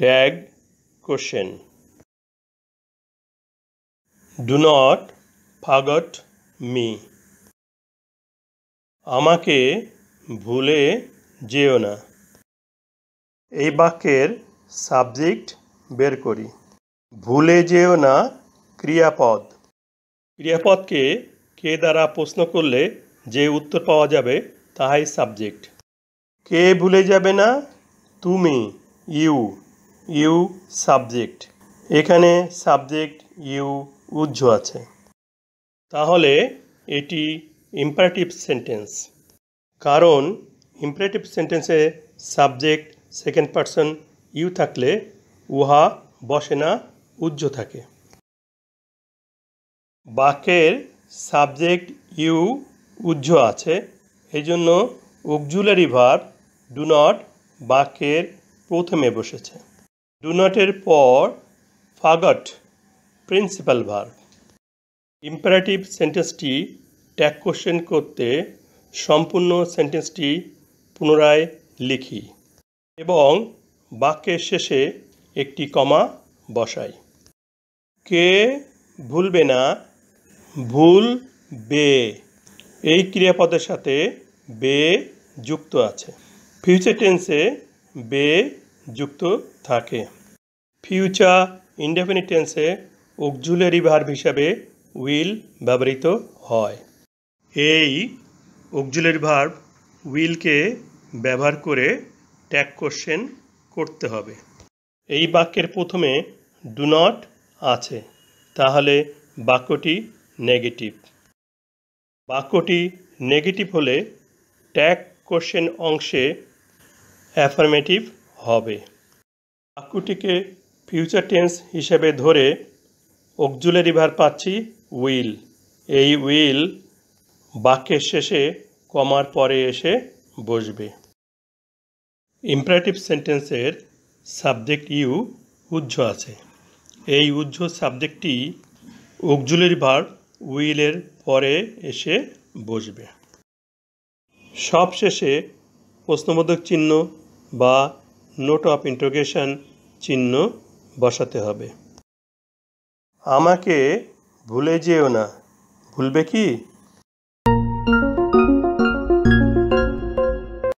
Tag question. Do not forget me. আমাকে ভুলে যেও না। এই বাক্যের সাবজেক্ট বের করি। ভুলে যেও না ক্রিয়াপদ। ক্রিয়াপদকে কে দ্বারা প্রশ্ন করলে যে উত্তর পাওয়া যাবে তাহাই সাবজেক্ট। কে ভুলে যাবে না? তুমি, ইউ সাবজেক্ট। এখানে সাবজেক্ট ইউ উহ্য আছে, তাহলে এটি ইম্পারেটিভ সেন্টেন্স। কারণ ইম্পারেটিভ সেন্টেন্সে সাবজেক্ট সেকেন্ড পারসন ইউ থাকলে উহা বসে না, উহ্য থাকে। বাক্যের সাবজেক্ট ইউ উহ্য আছে, এই জন্য অক্সিলারি ভার্ব ডু নট বাক্যের প্রথমে বসেছে। ডু নটের পর ফরগট প্রিন্সিপাল ভার্ব। ইম্পারেটিভ সেন্টেন্সটি ট্যাগ কোশ্চেন করতে সম্পূর্ণ সেন্টেন্সটি পুনরায় লিখি এবং বাক্যের শেষে একটি কমা বসাই। কে ভুলবে না? ভুলবে। এই ক্রিয়াপদের সাথে বে যুক্ত আছে। ফিউচার টেন্সে বে যুক্ত থাকে। ফিউচার ইনডেফিনিট টেন্সে অক্সিলারি ভার্ব হিসাবে উইল ব্যবহৃত হয়। এই অক্সিলারি ভার্ব উইলকে ব্যবহার করে ট্যাগ কোশ্চেন করতে হবে। এই বাক্যের প্রথমে ডু নট আছে, তাহলে বাক্যটি নেগেটিভ। বাক্যটি নেগেটিভ হলে ট্যাগ কোশ্চেন অংশে অ্যাফার্মেটিভ হবে। বাক্যটিকে ফিউচার টেন্স হিসেবে ধরে অক্সিলারি ভার্ব পাচ্ছি উইল। এই উইল বাক্যের শেষে কমার পরে এসে বসবে। ইম্পারেটিভ সেন্টেন্সের সাবজেক্ট ইউ উহ্য আছে। এই উহ্য সাবজেক্টটি অক্সিলারি ভার্ব উইলের পরে এসে বসবে। সবশেষে প্রশ্নবোধক চিহ্ন বা নোট অফ ইন্টারোগেশন চিহ্ন বসাতে হবে। আমাকে ভুলে যেও না। ভুলবে কি?